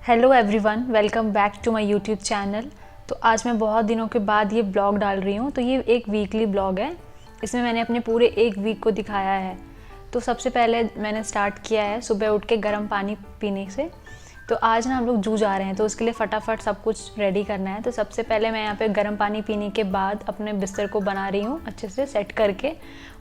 Hello everyone, welcome back to my YouTube channel. तो आज मैं बहुत दिनों के बाद ये ब्लॉग डाल रही हूँ। तो ये एक वीकली ब्लॉग है। इसमें मैंने अपने पूरे एक वीक को दिखाया है। तो सबसे पहले मैंने स्टार्ट किया है सुबह उठ के गर्म पानी पीने से। तो आज ना हम लोग जू जा रहे हैं, तो उसके लिए फटाफट सब कुछ रेडी करना है। तो सबसे पहले मैं यहाँ पे गर्म पानी पीने के बाद अपने बिस्तर को बना रही हूँ अच्छे से सेट करके।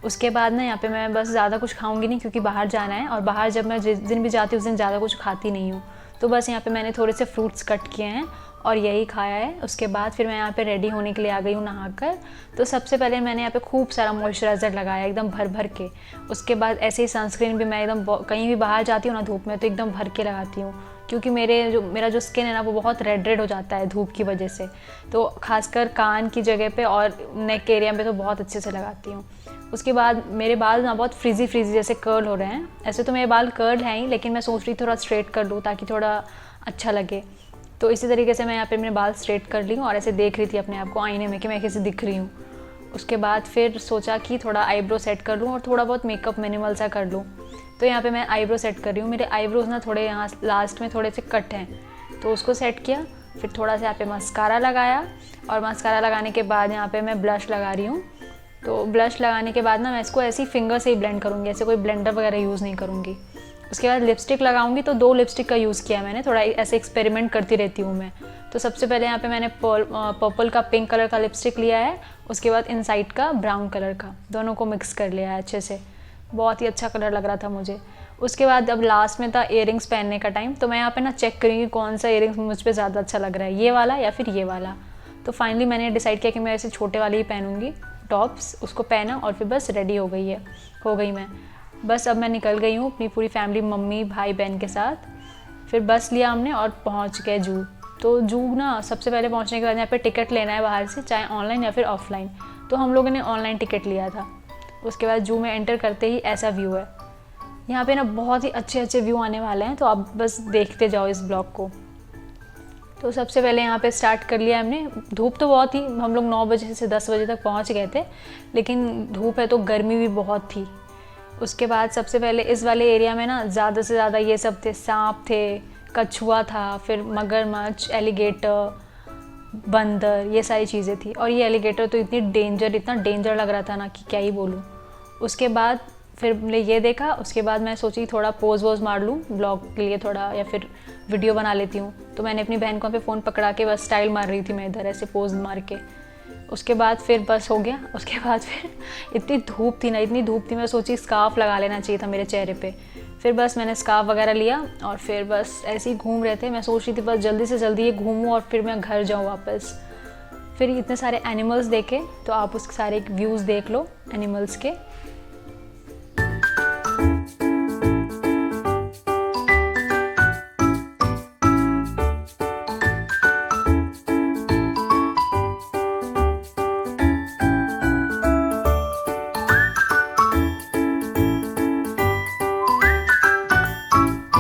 उसके बाद ना यहाँ पे मैं बस ज़्यादा कुछ खाऊंगी नहीं, क्योंकि बाहर जाना है और बाहर जब मैं जिस दिन भी जाती हूँ उस दिन ज़्यादा कुछ खाती नहीं हूँ। तो बस यहाँ पे मैंने थोड़े से फ्रूट्स कट किए हैं और यही खाया है। उसके बाद फिर मैं यहाँ पे रेडी होने के लिए आ गई हूँ नहाकर। तो सबसे पहले मैंने यहाँ पे खूब सारा मॉइस्चराइज़र लगाया एकदम भर भर के। उसके बाद ऐसे ही सनस्क्रीन भी मैं एकदम कहीं भी बाहर जाती हूँ ना धूप में तो एकदम भर के लगाती हूँ, क्योंकि मेरा जो स्किन है ना वो बहुत रेड हो जाता है धूप की वजह से। तो खासकर कान की जगह पे और नेक एरिया पे तो बहुत अच्छे से लगाती हूँ। उसके बाद मेरे बाल ना बहुत फ्रीजी जैसे कर्ल हो रहे हैं। ऐसे तो मेरे बाल कर्ल हैं ही, लेकिन मैं सोच रही थोड़ा स्ट्रेट कर लूँ ताकि थोड़ा अच्छा लगे। तो इसी तरीके से मैं यहाँ पे मेरे बाल स्ट्रेट कर ली हूँ और ऐसे देख रही थी अपने आप को आईने में कि मैं कैसे दिख रही हूँ। उसके बाद फिर सोचा कि थोड़ा आईब्रो सेट कर लूँ और थोड़ा बहुत मेकअप मिनिमल सा कर लूँ। तो यहाँ पे मैं आईब्रो सेट कर रही हूँ। मेरे आईब्रोज ना थोड़े यहाँ लास्ट में थोड़े से कट हैं, तो उसको सेट किया। फिर थोड़ा सा यहाँ पे मस्कारा लगाया और मस्कारा लगाने के बाद यहाँ पे मैं ब्लश लगा रही हूँ। तो ब्लश लगाने के बाद ना मैं इसको ऐसी फिंगर से ही ब्लेंड करूँगी, ऐसे कोई ब्लेंडर वगैरह यूज़ नहीं करूँगी। उसके बाद लिपस्टिक लगाऊंगी। तो 2 लिपस्टिक का यूज़ किया मैंने, थोड़ा ऐसे एक्सपेरिमेंट करती रहती हूँ मैं। तो सबसे पहले यहाँ पे मैंने पर्पल का पिंक कलर का लिपस्टिक लिया है। उसके बाद इनसाइड का ब्राउन कलर का, दोनों को मिक्स कर लिया है अच्छे से। बहुत ही अच्छा कलर लग रहा था मुझे। उसके बाद अब लास्ट में था इयररिंग्स पहनने का टाइम। तो मैं यहाँ पे ना चेक करूँगी कौन सा इयररिंग्स मुझ पर ज़्यादा अच्छा लग रहा है, ये वाला या फिर ये वाला। तो फाइनली मैंने डिसाइड किया कि मैं ऐसे छोटे वाले ही पहनूंगी टॉप्स। उसको पहना और फिर बस रेडी हो गई मैं। बस अब मैं निकल गई हूँ अपनी पूरी फैमिली, मम्मी भाई बहन के साथ। फिर बस लिया हमने और पहुँच गए जू। तो जू ना सबसे पहले पहुँचने के बाद यहाँ पे टिकट लेना है बाहर से, चाहे ऑनलाइन या फिर ऑफलाइन। तो हम लोगों ने ऑनलाइन टिकट लिया था। उसके बाद जू में एंटर करते ही ऐसा व्यू है। यहाँ पे ना बहुत ही अच्छे व्यू आने वाले हैं, तो आप बस देखते जाओ इस ब्लॉग को। तो सबसे पहले यहाँ पे स्टार्ट कर लिया हमने। धूप तो बहुत थी, हम लोग 9 बजे से 10 बजे तक पहुँच गए थे, लेकिन धूप है तो गर्मी भी बहुत थी। उसके बाद सबसे पहले इस वाले एरिया में ना ज़्यादा से ज़्यादा ये सब थे, सांप थे, कछुआ था, फिर मगरमच्छ, एलिगेटर, बंदर, ये सारी चीज़ें थी। और ये एलिगेटर तो इतना डेंजर लग रहा था ना कि क्या ही बोलूँ। उसके बाद फिर मैंने ये देखा। उसके बाद मैं सोची थोड़ा पोज मार लूँ ब्लॉग के लिए थोड़ा, या फिर वीडियो बना लेती हूँ। तो मैंने अपनी बहन को पे फ़ोन पकड़ा के बस स्टाइल मार रही थी मैं इधर ऐसे पोज मार के। उसके बाद फिर बस हो गया। उसके बाद फिर इतनी धूप थी, मैं सोची स्कार्फ लगा लेना चाहिए था मेरे चेहरे पे। फिर बस मैंने स्कार्फ वगैरह लिया और फिर बस ऐसे ही घूम रहे थे। मैं सोच रही थी बस जल्दी से जल्दी ये घूमूँ और फिर मैं घर जाऊँ वापस। फिर इतने सारे एनिमल्स देखे, तो आप उसके सारे व्यूज़ देख लो एनिमल्स के।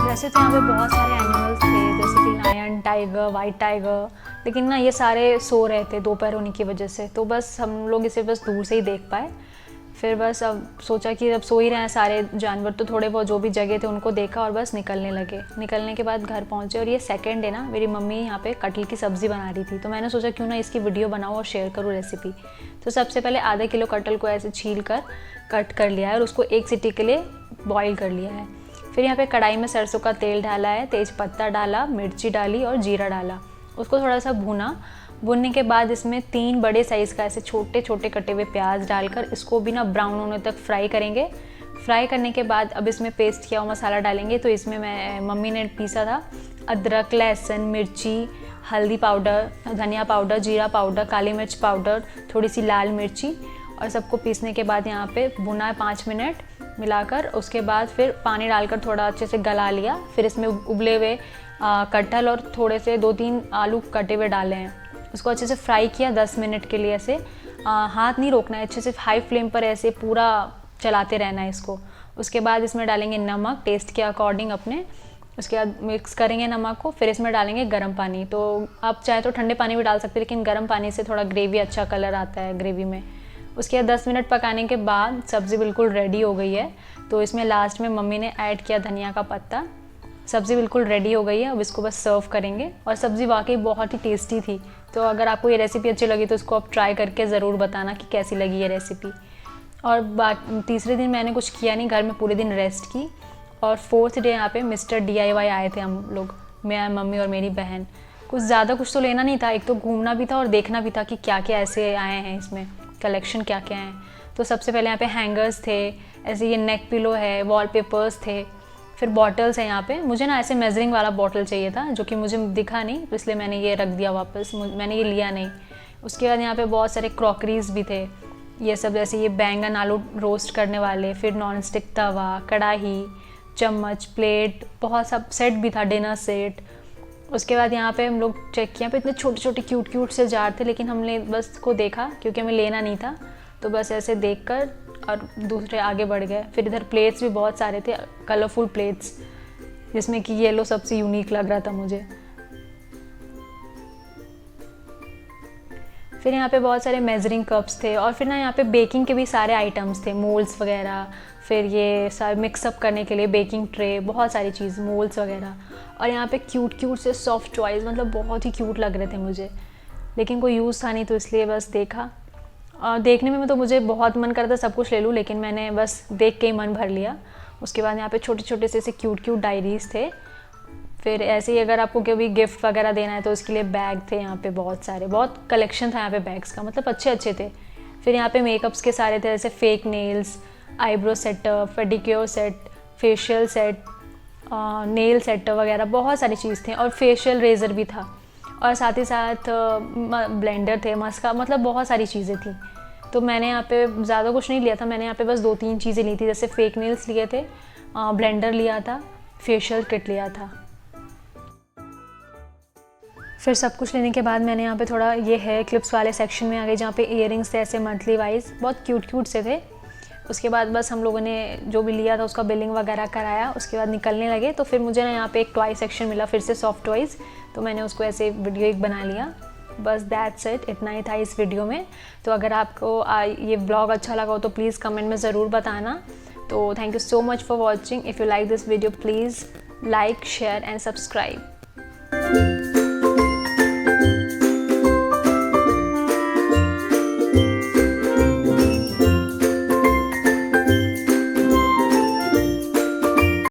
वैसे तो यहाँ पे बहुत सारे एनिमल्स थे, जैसे कि लायन, टाइगर, वाइट टाइगर, लेकिन ना ये सारे सो रहे थे दोपहर होने की वजह से। तो बस हम लोग इसे बस दूर से ही देख पाए। फिर बस अब सोचा कि अब सो ही रहे हैं सारे जानवर, तो थोड़े बहुत जो भी जगह थे उनको देखा और बस निकलने लगे। निकलने के बाद घर पहुँचे और ये सेकंड डे ना मेरी मम्मी यहाँ पे कटहल की सब्ज़ी बना रही थी। तो मैंने सोचा क्यों ना इसकी वीडियो बनाऊँ और शेयर करूँ रेसिपी। तो सबसे पहले आधा किलो कटहल को ऐसे छील कर कट कर लिया है और उसको 1 सीटी के लिए बॉयल कर लिया है। फिर यहाँ पे कढ़ाई में सरसों का तेल डाला है, तेज पत्ता डाला, मिर्ची डाली और जीरा डाला। उसको थोड़ा सा भुना। भुनने के बाद इसमें 3 बड़े साइज़ का ऐसे छोटे छोटे कटे हुए प्याज डालकर इसको भी ना ब्राउन होने तक फ्राई करेंगे। फ्राई करने के बाद अब इसमें पेस्ट किया हुआ मसाला डालेंगे। तो इसमें मम्मी ने पीसा था अदरक, लहसुन, मिर्ची, हल्दी पाउडर, धनिया पाउडर, जीरा पाउडर, काली मिर्च पाउडर, थोड़ी सी लाल मिर्ची, और सबको पीसने के बाद यहाँ पे भुना है 5 मिनट मिलाकर। उसके बाद फिर पानी डालकर थोड़ा अच्छे से गला लिया। फिर इसमें उबले हुए कटहल और थोड़े से 2-3 आलू कटे हुए डाले हैं। उसको अच्छे से फ्राई किया 10 मिनट के लिए। ऐसे हाथ नहीं रोकना है, अच्छे से हाई फ्लेम पर ऐसे पूरा चलाते रहना है इसको। उसके बाद इसमें डालेंगे नमक टेस्ट के अकॉर्डिंग अपने। उसके बाद मिक्स करेंगे नमक को। फिर इसमें डालेंगे गर्म पानी। तो आप चाहे तो ठंडे पानी भी डाल सकते हैं, लेकिन गर्म पानी से थोड़ा ग्रेवी अच्छा कलर आता है ग्रेवी में। उसके बाद 10 मिनट पकाने के बाद सब्ज़ी बिल्कुल रेडी हो गई है। तो इसमें लास्ट में मम्मी ने ऐड किया धनिया का पत्ता सब्ज़ी बिल्कुल रेडी हो गई है, अब इसको बस सर्व करेंगे। और सब्ज़ी वाकई बहुत ही टेस्टी थी। तो अगर आपको ये रेसिपी अच्छी लगी तो इसको आप ट्राई करके ज़रूर बताना कि कैसी लगी ये रेसिपी। और तीसरे दिन मैंने कुछ किया नहीं, घर में पूरे दिन रेस्ट की। और फोर्थ डे यहाँ पे मिस्टर DIY आए थे, हम लोग, मैं, मम्मी और मेरी बहन। कुछ तो लेना नहीं था, एक तो घूमना भी था और देखना भी था कि क्या क्या ऐसे आए हैं, इसमें कलेक्शन क्या क्या है। तो सबसे पहले यहाँ पे हैंगर्स थे, ऐसे ये नेक पिलो है, वॉलपेपर्स थे, फिर बॉटल्स हैं। यहाँ पे मुझे ना ऐसे मेजरिंग वाला बॉटल चाहिए था, जो कि मुझे दिखा नहीं, तो इसलिए मैंने ये रख दिया वापस, मैंने ये लिया नहीं। उसके बाद यहाँ पे बहुत सारे क्रॉकरीज भी थे, ये सब, जैसे ये बैंगन आलू रोस्ट करने वाले, फिर नॉन स्टिक तवा, कढ़ाई, चम्मच, प्लेट, बहुत सब सेट भी था, डिनर सेट। उसके बाद यहाँ पे हम लोग चेक किया, पे इतने छोटे छोटे क्यूट से जार थे, लेकिन हमने बस को देखा क्योंकि हमें लेना नहीं था, तो बस ऐसे देखकर और दूसरे आगे बढ़ गए। फिर इधर प्लेट्स भी बहुत सारे थे, कलरफुल प्लेट्स, जिसमें कि येलो सबसे यूनिक लग रहा था मुझे। फिर यहाँ पे बहुत सारे मेजरिंग कप्स थे, और फिर ना यहाँ पे बेकिंग के भी सारे आइटम्स थे, मोल्ड्स वगैरह, फिर ये सारे मिक्सअप करने के लिए बेकिंग ट्रे, बहुत सारी चीज़, मोल्ड्स वगैरह। और यहाँ पे क्यूट से सॉफ्ट टॉयज़, मतलब बहुत ही क्यूट लग रहे थे मुझे, लेकिन कोई यूज़ था नहीं, तो इसलिए बस देखा। और देखने में तो मुझे बहुत मन करता सब कुछ ले लूँ, लेकिन मैंने बस देख के ही मन भर लिया। उसके बाद यहाँ पे छोटे से ऐसे क्यूट डायरीज़ थे। फिर ऐसे ही अगर आपको कभी गिफ्ट वगैरह देना है तो उसके लिए बैग थे यहाँ पे बहुत सारे, बहुत कलेक्शन था यहाँ पे बैग्स का, मतलब अच्छे थे। फिर यहाँ पे मेकअप्स के सारे थे, जैसे fake nails, eyebrow setup, pedicure set, facial set, nail setup वगैरह, बहुत सारी चीज़ थी। और फेशियल रेज़र भी था, और साथ ही साथ ब्लेंडर थे, मस्का, मतलब बहुत सारी चीज़ें थी। तो मैंने यहाँ पे ज़्यादा कुछ नहीं लिया था, मैंने यहाँ पे बस 2-3 चीज़ें ली थी, जैसे फेक नेल्स लिए थे, ब्लेंडर लिया था, फेशियल किट लिया था। फिर सब कुछ लेने के बाद मैंने यहाँ पे थोड़ा ये हेयर क्लिप्स वाले सेक्शन में आ गई, जहाँ पे इयररिंग्स थे ऐसे मंथली वाइज, बहुत क्यूट से थे। उसके बाद बस हम लोगों ने जो भी लिया था उसका बिलिंग वगैरह कराया, उसके बाद निकलने लगे। तो फिर मुझे ना यहाँ पे एक टॉय सेक्शन मिला, फिर से सॉफ्ट टॉयज़, तो मैंने उसको ऐसे वीडियो एक बना लिया। बस दैट्स इट, इतना ही था इस वीडियो में। तो अगर आपको ये ब्लॉग अच्छा लगा हो तो प्लीज़ कमेंट में ज़रूर बताना। तो thank you so much for watching. If you like this video please like, share and subscribe.